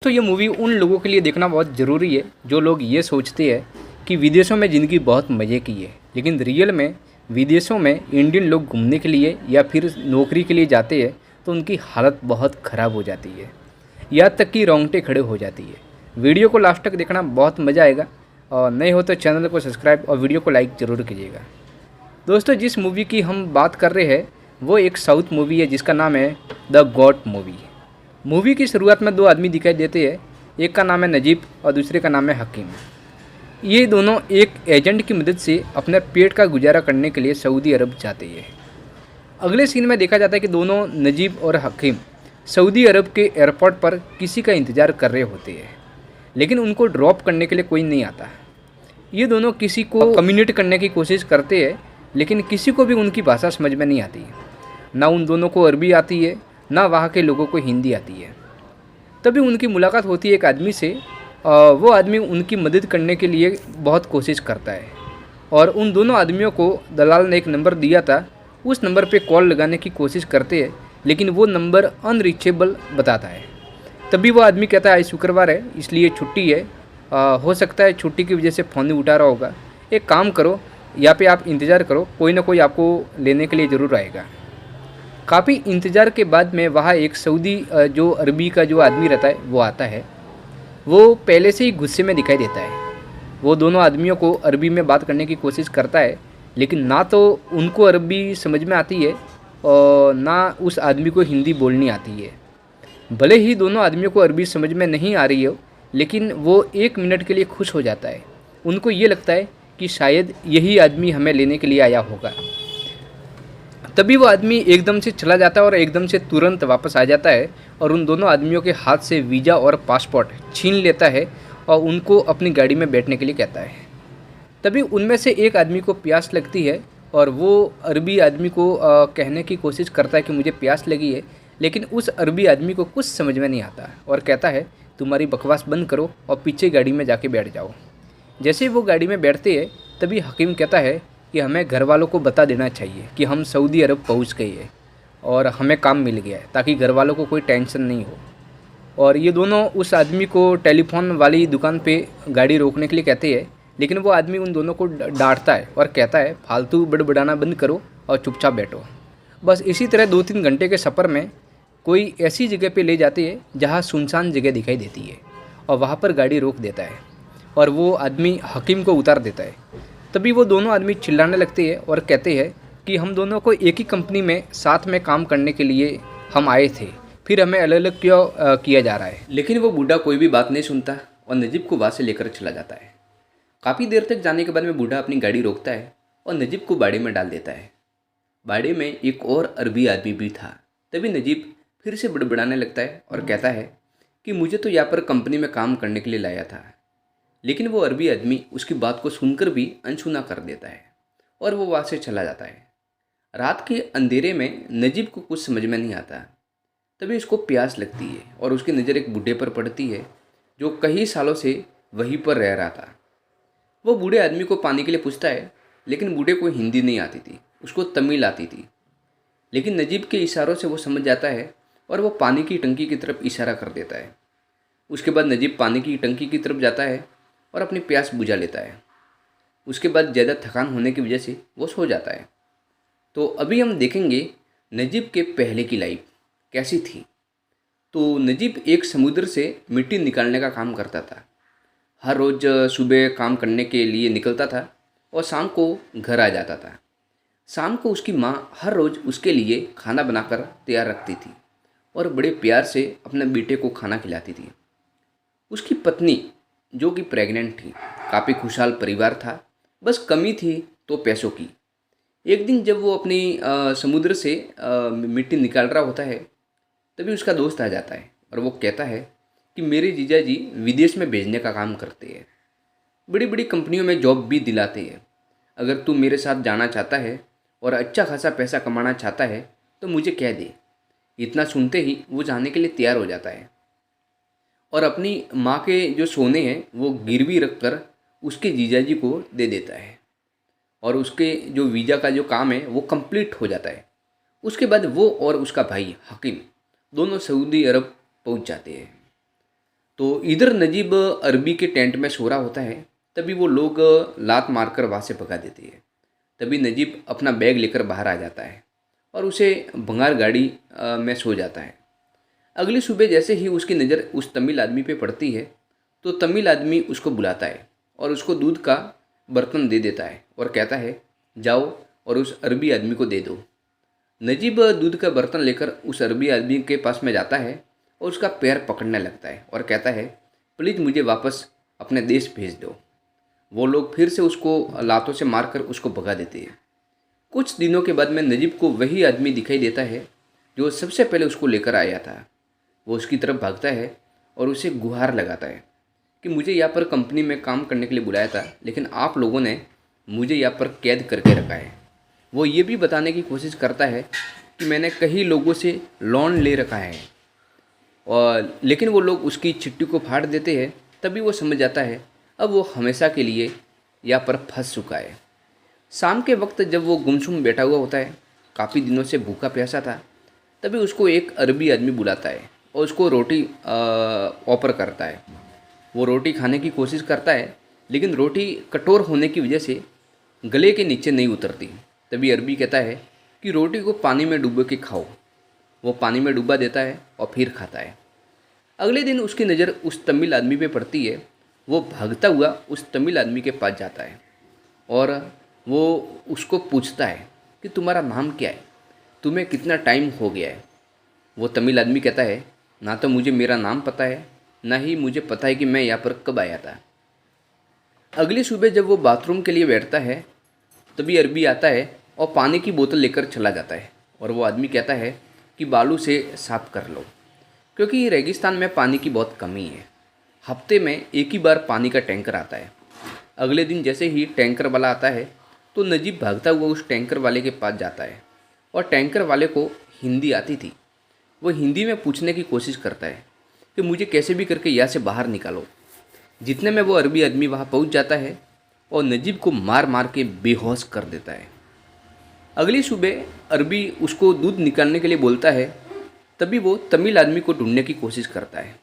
तो ये मूवी उन लोगों के लिए देखना बहुत ज़रूरी है जो लोग ये सोचते हैं कि विदेशों में ज़िंदगी बहुत मज़े की है, लेकिन रियल में विदेशों में इंडियन लोग घूमने के लिए या फिर नौकरी के लिए जाते हैं तो उनकी हालत बहुत ख़राब हो जाती है, यहाँ तक कि रोंगटे खड़े हो जाती है। वीडियो को लास्ट तक देखना, बहुत मज़ा आएगा। और नए हो तो चैनल को सब्सक्राइब और वीडियो को लाइक ज़रूर कीजिएगा। दोस्तों, जिस मूवी की हम बात कर रहे हैं वो एक साउथ मूवी है जिसका नाम है द गॉट मूवी। मूवी की शुरुआत में दो आदमी दिखाई देते हैं, एक का नाम है नजीब और दूसरे का नाम है हकीम। ये दोनों एक एजेंट की मदद से अपने पेट का गुजारा करने के लिए सऊदी अरब जाते हैं। अगले सीन में देखा जाता है कि दोनों नजीब और हकीम सऊदी अरब के एयरपोर्ट पर किसी का इंतज़ार कर रहे होते हैं, लेकिन उनको ड्रॉप करने के लिए कोई नहीं आता। ये दोनों किसी को कम्युनिकेट करने की कोशिश करते हैं, लेकिन किसी को भी उनकी भाषा समझ में नहीं आती। ना उन दोनों को अरबी आती है, ना वहाँ के लोगों को हिंदी आती है। तभी उनकी मुलाकात होती है एक आदमी से। वो आदमी उनकी मदद करने के लिए बहुत कोशिश करता है और उन दोनों आदमियों को दलाल ने एक नंबर दिया था। उस नंबर पे कॉल लगाने की कोशिश करते हैं, लेकिन वो नंबर अनरीचेबल बताता है। तभी वो आदमी कहता है आज शुक्रवार है इसलिए छुट्टी है, हो सकता है छुट्टी की वजह से फ़ोन नहीं उठा रहा होगा। एक काम करो, यहाँ पे आप इंतज़ार करो, कोई ना कोई आपको लेने के लिए ज़रूर आएगा। काफ़ी इंतज़ार के बाद में वहाँ एक सऊदी जो अरबी का जो आदमी रहता है वो आता है। वो पहले से ही गुस्से में दिखाई देता है। वो दोनों आदमियों को अरबी में बात करने की कोशिश करता है, लेकिन ना तो उनको अरबी समझ में आती है और ना उस आदमी को हिंदी बोलनी आती है। भले ही दोनों आदमियों को अरबी समझ में नहीं आ रही हो, लेकिन वो 1 मिनट के लिए खुश हो जाता है। उनको ये लगता है कि शायद यही आदमी हमें लेने के लिए आया होगा। तभी वो आदमी एकदम से चला जाता है और एकदम से तुरंत वापस आ जाता है और उन दोनों आदमियों के हाथ से वीज़ा और पासपोर्ट छीन लेता है और उनको अपनी गाड़ी में बैठने के लिए कहता है। तभी उनमें से एक आदमी को प्यास लगती है और वो अरबी आदमी को कहने की कोशिश करता है कि मुझे प्यास लगी है, लेकिन उस अरबी आदमी को कुछ समझ में नहीं आता और कहता है तुम्हारी बकवास बंद करो और पीछे गाड़ी में जाके बैठ जाओ। जैसे ही वो गाड़ी में बैठते हैं तभी हकीम कहता है कि हमें घर वालों को बता देना चाहिए कि हम सऊदी अरब पहुंच गए हैं और हमें काम मिल गया है, ताकि घर वालों को कोई टेंशन नहीं हो। और ये दोनों उस आदमी को टेलीफोन वाली दुकान पे गाड़ी रोकने के लिए कहते हैं, लेकिन वो आदमी उन दोनों को डांटता है और कहता है फालतू बड़बड़ाना बंद करो और चुपचाप बैठो। बस इसी तरह 2-3 घंटे के सफ़र में कोई ऐसी जगह पे ले जाते हैं जहाँ सुनसान जगह दिखाई देती है और वहाँ पर गाड़ी रोक देता है और वो आदमी हकीम को उतार देता है। तभी वो दोनों आदमी चिल्लाने लगते हैं और कहते हैं कि हम दोनों को एक ही कंपनी में साथ में काम करने के लिए हम आए थे, फिर हमें अलग अलग क्यों किया जा रहा है। लेकिन वो बूढ़ा कोई भी बात नहीं सुनता और नजीब को वहाँ से लेकर चला जाता है। काफ़ी देर तक जाने के बाद में बूढ़ा अपनी गाड़ी रोकता है और नजीब को बाड़े में डाल देता है। बाड़े में एक और अरबी आदमी भी था। तभी नजीब फिर से बड़बड़ाने लगता है और कहता है कि मुझे तो यहाँ पर कंपनी में काम करने के लिए लाया था। लेकिन वो अरबी आदमी उसकी बात को सुनकर भी अनसुना कर देता है और वो वहाँ से चला जाता है। रात के अंधेरे में नजीब को कुछ समझ में नहीं आता। तभी उसको प्यास लगती है और उसकी नज़र एक बूढ़े पर पड़ती है जो कई सालों से वहीं पर रह रहा था। वो बूढ़े आदमी को पानी के लिए पूछता है, लेकिन बूढ़े को हिंदी नहीं आती थी, उसको तमिल आती थी। लेकिन नजीब के इशारों से वो समझ जाता है और वो पानी की टंकी की तरफ इशारा कर देता है। उसके बाद नजीब पानी की टंकी की तरफ जाता है और अपनी प्यास बुझा लेता है। उसके बाद ज़्यादा थकान होने की वजह से वो सो जाता है। तो अभी हम देखेंगे नजीब के पहले की लाइफ कैसी थी। तो नजीब एक समुद्र से मिट्टी निकालने का काम करता था। हर रोज़ सुबह काम करने के लिए निकलता था और शाम को घर आ जाता था। शाम को उसकी माँ हर रोज़ उसके लिए खाना बनाकर तैयार रखती थी और बड़े प्यार से अपने बेटे को खाना खिलाती थी। उसकी पत्नी जो कि प्रेग्नेंट थी, काफ़ी खुशहाल परिवार था, बस कमी थी तो पैसों की। एक दिन जब वो अपनी समुद्र से मिट्टी निकाल रहा होता है तभी उसका दोस्त आ जाता है और वो कहता है कि मेरे जीजा जी विदेश में भेजने का काम करते हैं, बड़ी बड़ी कंपनियों में जॉब भी दिलाते हैं। अगर तू मेरे साथ जाना चाहता है और अच्छा खासा पैसा कमाना चाहता है तो मुझे कह दे। इतना सुनते ही वो जाने के लिए तैयार हो जाता है और अपनी माँ के जो सोने हैं वो गिरवी रख कर उसके जीजाजी को दे देता है और उसके जो वीज़ा का जो काम है वो कंप्लीट हो जाता है। उसके बाद वो और उसका भाई हकीम दोनों सऊदी अरब पहुंच जाते हैं। तो इधर नजीब अरबी के टेंट में सो रहा होता है, तभी वो लोग लात मारकर वहाँ से भगा देते हैं। तभी नजीब अपना बैग लेकर बाहर आ जाता है और उसे भंगार गाड़ी में सो जाता है। अगली सुबह जैसे ही उसकी नज़र उस तमिल आदमी पे पड़ती है तो तमिल आदमी उसको बुलाता है और उसको दूध का बर्तन दे देता है और कहता है जाओ और उस अरबी आदमी को दे दो। नजीब दूध का बर्तन लेकर उस अरबी आदमी के पास में जाता है और उसका पैर पकड़ने लगता है और कहता है प्लीज़ मुझे वापस अपने देश भेज दो। वो लोग फिर से उसको लातों से मारकर उसको भगा देते हैं। कुछ दिनों के बाद में नजीब को वही आदमी दिखाई देता है जो सबसे पहले उसको लेकर आया था। वो उसकी तरफ भागता है और उसे गुहार लगाता है कि मुझे यहाँ पर कंपनी में काम करने के लिए बुलाया था, लेकिन आप लोगों ने मुझे यहाँ पर कैद करके रखा है। वो ये भी बताने की कोशिश करता है कि मैंने कई लोगों से लोन ले रखा है, और लेकिन वो लोग उसकी चिट्ठी को फाड़ देते हैं। तभी वो समझ जाता है अब वो हमेशा के लिए यहाँ पर फंस चुका है। शाम के वक्त जब वो गुमसुम बैठा हुआ होता है, काफ़ी दिनों से भूखा प्यासा था, तभी उसको एक अरबी आदमी बुलाता है और उसको रोटी ऑफर करता है। वो रोटी खाने की कोशिश करता है, लेकिन रोटी कठोर होने की वजह से गले के नीचे नहीं उतरती। तभी अरबी कहता है कि रोटी को पानी में डुबो के खाओ। वो पानी में डुबा देता है और फिर खाता है। अगले दिन उसकी नज़र उस तमिल आदमी पे पड़ती है। वो भागता हुआ उस तमिल आदमी के पास जाता है और वो उसको पूछता है कि तुम्हारा नाम क्या है, तुम्हें कितना टाइम हो गया है। वो तमिल आदमी कहता है ना तो मुझे मेरा नाम पता है, ना ही मुझे पता है कि मैं यहाँ पर कब आया था। अगली सुबह जब वो बाथरूम के लिए बैठता है, तभी अरबी आता है और पानी की बोतल लेकर चला जाता है और वो आदमी कहता है कि बालू से साफ कर लो, क्योंकि रेगिस्तान में पानी की बहुत कमी है। हफ्ते में एक ही बार पानी का टैंकर आता है। अगले दिन जैसे ही टैंकर वाला आता है तो नजीब भागता हुआ उस टैंकर वाले के पास जाता है और टैंकर वाले को हिंदी आती थी। वो हिंदी में पूछने की कोशिश करता है कि मुझे कैसे भी करके यहाँ से बाहर निकालो। जितने में वो अरबी आदमी वहाँ पहुँच जाता है और नजीब को मार मार के बेहोश कर देता है। अगली सुबह अरबी उसको दूध निकालने के लिए बोलता है। तभी वो तमिल आदमी को ढूंढने की कोशिश करता है,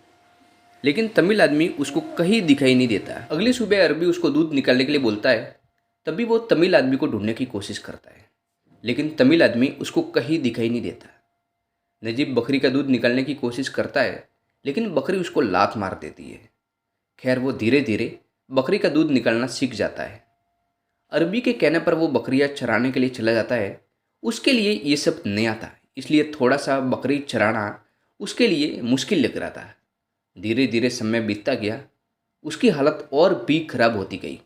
लेकिन तमिल आदमी उसको कहीं दिखाई नहीं देता। अगली सुबह अरबी उसको दूध निकालने के लिए बोलता है। तभी वो तमिल आदमी को ढूंढने की कोशिश करता है, लेकिन तमिल आदमी उसको कहीं दिखाई नहीं देता। नजीब बकरी का दूध निकालने की कोशिश करता है, लेकिन बकरी उसको लात मार देती है। खैर वो धीरे धीरे बकरी का दूध निकालना सीख जाता है। अरबी के कहने पर वो बकरियाँ चराने के लिए चला जाता है। उसके लिए ये सब नया था, इसलिए थोड़ा सा बकरी चराना उसके लिए मुश्किल लग रहा था। धीरे धीरे समय बीतता गया। उसकी हालत और भी खराब होती गई।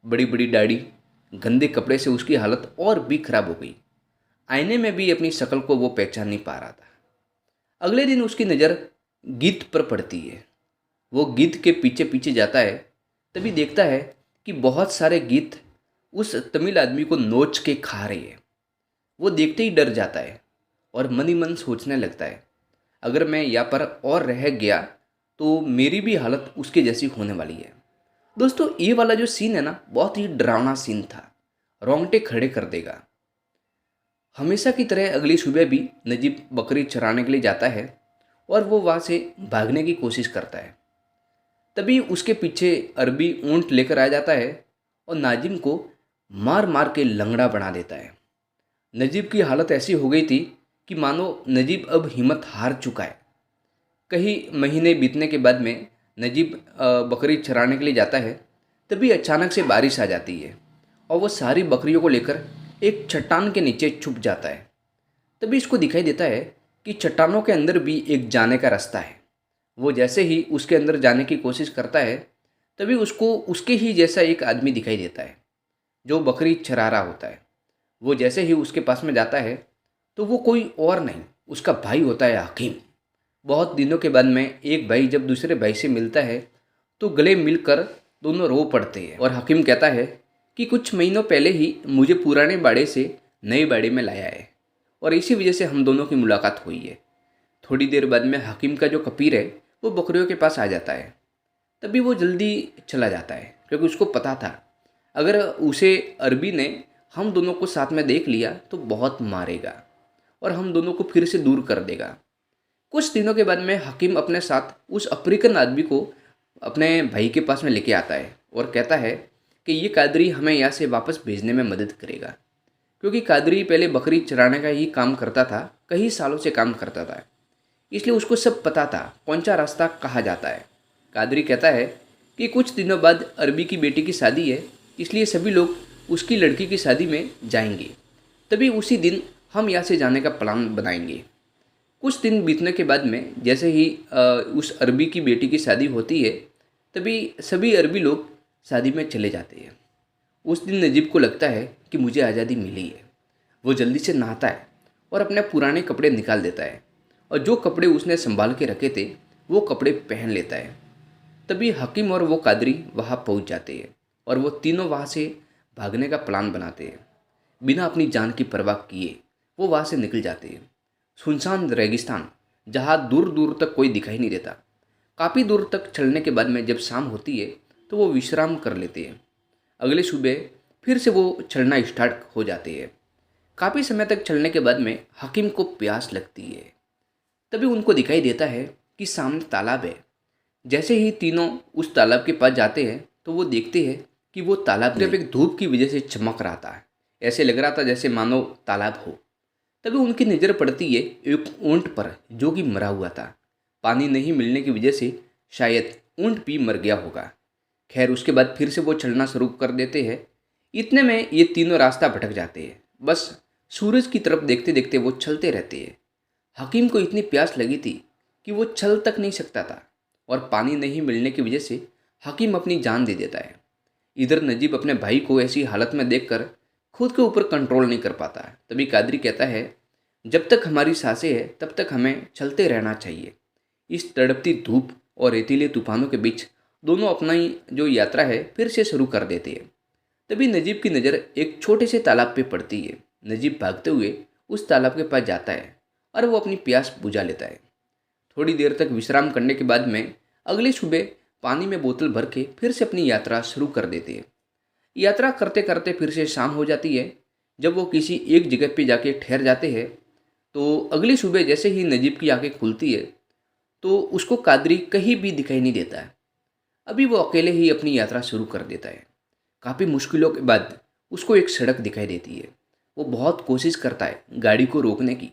बड़ी बड़ी दाढ़ी, गंदे कपड़े से उसकी हालत और भी खराब हो गई। आईने में भी अपनी शक्ल को वो पहचान नहीं पा रहा था। अगले दिन उसकी नज़र गिद्ध पर पड़ती है। वो गिद्ध के पीछे पीछे जाता है, तभी देखता है कि बहुत सारे गिद्ध उस तमिल आदमी को नोच के खा रहे हैं। वो देखते ही डर जाता है और मन ही मन सोचने लगता है अगर मैं यहाँ पर और रह गया तो मेरी भी हालत उसके जैसी होने वाली है। दोस्तों ये वाला जो सीन है ना, बहुत ही डरावना सीन था, रोंगटे खड़े कर देगा। हमेशा की तरह अगली सुबह भी नजीब बकरी चराने के लिए जाता है और वो वहाँ से भागने की कोशिश करता है। तभी उसके पीछे अरबी ऊंट लेकर आ जाता है और नाजिम को मार मार के लंगड़ा बना देता है। नजीब की हालत ऐसी हो गई थी कि मानो नजीब अब हिम्मत हार चुका है। कई महीने बीतने के बाद में नजीब बकरी चराने के लिए जाता है। तभी अचानक से बारिश आ जाती है और वो सारी बकरियों को लेकर एक चट्टान के नीचे छुप जाता है। तभी इसको दिखाई देता है कि चट्टानों के अंदर भी एक जाने का रास्ता है। वो जैसे ही उसके अंदर जाने की कोशिश करता है, तभी उसको उसके ही जैसा एक आदमी दिखाई देता है जो बकरी चरा रहा होता है। वो जैसे ही उसके पास में जाता है तो वो कोई और नहीं, उसका भाई होता है हकीम। बहुत दिनों के बाद में एक भाई जब दूसरे भाई से मिलता है तो गले मिलकर दोनों रो पड़ते हैं और हकीम कहता है कि कुछ महीनों पहले ही मुझे पुराने बाड़े से नए बाड़े में लाया है और इसी वजह से हम दोनों की मुलाकात हुई है। थोड़ी देर बाद में हकीम का जो कपीर है वो बकरियों के पास आ जाता है। तभी वो जल्दी चला जाता है क्योंकि उसको पता था अगर उसे अरबी ने हम दोनों को साथ में देख लिया तो बहुत मारेगा और हम दोनों को फिर से दूर कर देगा। कुछ दिनों के बाद में हकीम अपने साथ उस अफ्रीकन आदमी को अपने भाई के पास में लेके आता है और कहता है कि ये कादरी हमें यहाँ से वापस भेजने में मदद करेगा, क्योंकि कादरी पहले बकरी चराने का ही काम करता था, कई सालों से काम करता था, इसलिए उसको सब पता था कौन सा रास्ता कहाँ जाता है। कादरी कहता है कि कुछ दिनों बाद अरबी की बेटी की शादी है, इसलिए सभी लोग उसकी लड़की की शादी में जाएंगे, तभी उसी दिन हम यहाँ से जाने का प्लान बनाएंगे। कुछ दिन बीतने के बाद में जैसे ही उस अरबी की बेटी की शादी होती है, तभी सभी अरबी लोग शादी में चले जाते हैं। उस दिन नजीब को लगता है कि मुझे आज़ादी मिली है। वो जल्दी से नहाता है और अपने पुराने कपड़े निकाल देता है और जो कपड़े उसने संभाल के रखे थे वो कपड़े पहन लेता है। तभी हकीम और वो कादरी वहाँ पहुँच जाते हैं और वो तीनों वहाँ से भागने का प्लान बनाते हैं। बिना अपनी जान की परवाह किए वो वहाँ से निकल जाते हैं। सुनसान रेगिस्तान, जहाँ दूर दूर तक कोई दिखाई नहीं देता। काफ़ी दूर तक चलने के बाद में जब शाम होती है तो वो विश्राम कर लेते हैं। अगले सुबह फिर से वो चलना स्टार्ट हो जाते हैं। काफ़ी समय तक चलने के बाद में हकीम को प्यास लगती है। तभी उनको दिखाई देता है कि सामने तालाब है। जैसे ही तीनों उस तालाब के पास जाते हैं तो वो देखते हैं कि वो तालाब जब एक धूप की वजह से चमक रहा था, ऐसे लग रहा था जैसे मानो तालाब हो। तभी उनकी नज़र पड़ती है एक ऊंट पर जो कि मरा हुआ था। पानी नहीं मिलने की वजह से शायद ऊंट भी मर गया होगा। खैर, उसके बाद फिर से वो चलना शुरू कर देते हैं। इतने में ये तीनों रास्ता भटक जाते हैं। बस सूरज की तरफ देखते देखते वो चलते रहते हैं। हकीम को इतनी प्यास लगी थी कि वो चल तक नहीं सकता था और पानी नहीं मिलने की वजह से हकीम अपनी जान दे देता है। इधर नजीब अपने भाई को ऐसी हालत में देखकर खुद के ऊपर कंट्रोल नहीं कर पाता है। तभी कादरी कहता है, जब तक हमारी सांसें हैं तब तक हमें चलते रहना चाहिए। इस तड़पती धूप और रेतीले तूफानों के बीच दोनों अपना ही जो यात्रा है फिर से शुरू कर देते हैं। तभी नजीब की नज़र एक छोटे से तालाब पे पड़ती है। नजीब भागते हुए उस तालाब के पास जाता है और वो अपनी प्यास बुझा लेता है। थोड़ी देर तक विश्राम करने के बाद में अगली सुबह पानी में बोतल भर के फिर से अपनी यात्रा शुरू कर देते हैं। यात्रा करते करते फिर से शाम हो जाती है। जब वो किसी एक जगह पे जाके ठहर जाते हैं तो अगली सुबह जैसे ही नजीब की आंखें खुलती है तो उसको कादरी कहीं भी दिखाई नहीं देता है। अभी वो अकेले ही अपनी यात्रा शुरू कर देता है। काफ़ी मुश्किलों के बाद उसको एक सड़क दिखाई देती है। वो बहुत कोशिश करता है गाड़ी को रोकने की,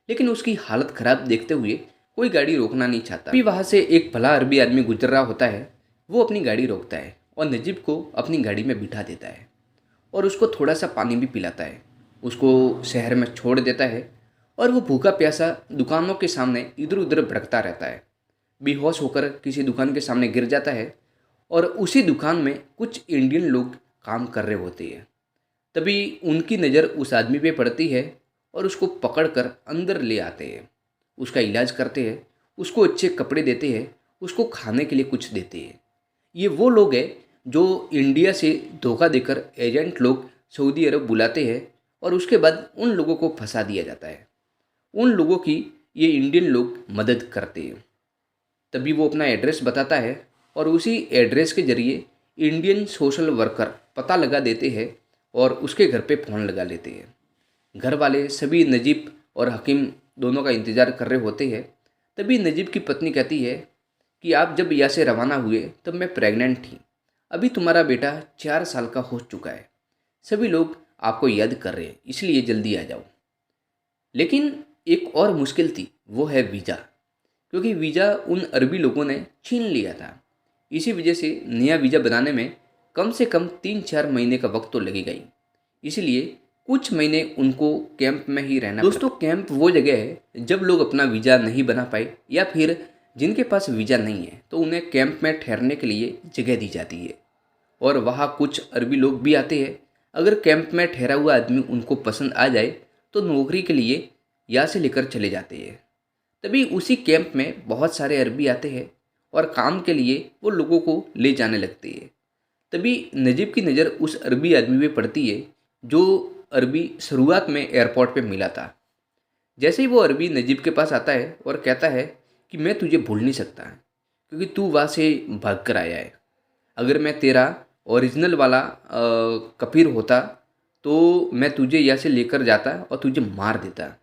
लेकिन उसकी हालत ख़राब देखते हुए कोई गाड़ी रोकना नहीं चाहता। अभी वहाँ से एक भला अरबी आदमी गुजर रहा होता है। वो अपनी गाड़ी रोकता है और नजीब को अपनी गाड़ी में बिठा देता है और उसको थोड़ा सा पानी भी पिलाता है। उसको शहर में छोड़ देता है और वो भूखा प्यासा दुकानों के सामने इधर उधर भटकता रहता है। बेहोश होकर किसी दुकान के सामने गिर जाता है और उसी दुकान में कुछ इंडियन लोग काम कर रहे होते हैं। तभी उनकी नज़र उस आदमी पे पड़ती है और उसको पकड़कर अंदर ले आते हैं। उसका इलाज करते हैं, उसको अच्छे कपड़े देते हैं, उसको खाने के लिए कुछ देते हैं। ये वो लोग हैं जो इंडिया से धोखा देकर एजेंट लोग सऊदी अरब बुलाते हैं और उसके बाद उन लोगों को फंसा दिया जाता है। उन लोगों की ये इंडियन लोग मदद करते हैं। तभी वो अपना एड्रेस बताता है और उसी एड्रेस के ज़रिए इंडियन सोशल वर्कर पता लगा देते हैं और उसके घर पे फ़ोन लगा लेते हैं। घर वाले सभी नजीब और हकीम दोनों का इंतज़ार कर रहे होते हैं। तभी नजीब की पत्नी कहती है कि आप जब यहाँ से रवाना हुए तब मैं प्रेग्नेंट थी। अभी तुम्हारा बेटा 4 साल का हो चुका है। सभी लोग आपको याद कर रहे हैं, इसलिए जल्दी आ जाओ। लेकिन एक और मुश्किल थी, वो है वीज़ा, क्योंकि वीज़ा उन अरबी लोगों ने छीन लिया था। इसी वजह से नया वीज़ा बनाने में कम से कम 3-4 महीने का वक्त तो लगेगा ही। इसलिए कुछ महीने उनको कैंप में ही रहना। दोस्तों, कैंप वो जगह है जब लोग अपना वीज़ा नहीं बना पाए या फिर जिनके पास वीज़ा नहीं है तो उन्हें कैंप में ठहरने के लिए जगह दी जाती है और वहाँ कुछ अरबी लोग भी आते हैं। अगर कैंप में ठहरा हुआ आदमी उनको पसंद आ जाए तो नौकरी के लिए यहाँ से लेकर चले जाते हैं। तभी उसी कैंप में बहुत सारे अरबी आते हैं और काम के लिए वो लोगों को ले जाने लगते हैं। तभी नजीब की नज़र उस अरबी आदमी पे पड़ती है जो अरबी शुरुआत में एयरपोर्ट पे मिला था। जैसे ही वो अरबी नजीब के पास आता है और कहता है कि मैं तुझे भूल नहीं सकता क्योंकि तू वहाँ से भाग कर आया है। अगर मैं तेरा ओरिजिनल वाला कफीर होता तो मैं तुझे यहाँ से लेकर जाता और तुझे मार देता।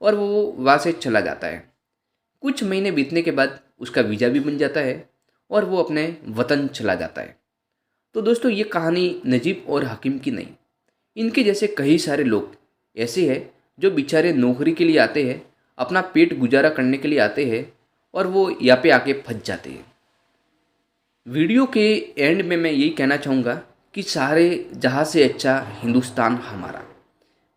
और वो वहाँ से चला जाता है। कुछ महीने बीतने के बाद उसका वीज़ा भी बन जाता है और वो अपने वतन चला जाता है। तो दोस्तों, ये कहानी नजीब और हकीम की नहीं, इनके जैसे कई सारे लोग ऐसे हैं जो बेचारे नौकरी के लिए आते हैं, अपना पेट गुजारा करने के लिए आते हैं और वो यहाँ पे आके फंस जाते हैं। वीडियो के एंड में मैं यही कहना चाहूँगा कि सारे जहाँ से अच्छा हिंदुस्तान हमारा।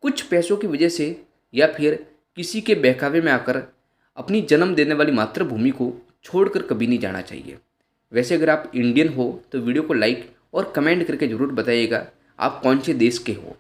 कुछ पैसों की वजह से या फिर किसी के बहकावे में आकर अपनी जन्म देने वाली मातृभूमि को छोड़कर कभी नहीं जाना चाहिए। वैसे अगर आप इंडियन हो तो वीडियो को लाइक और कमेंट करके ज़रूर बताइएगा आप कौन से देश के हो।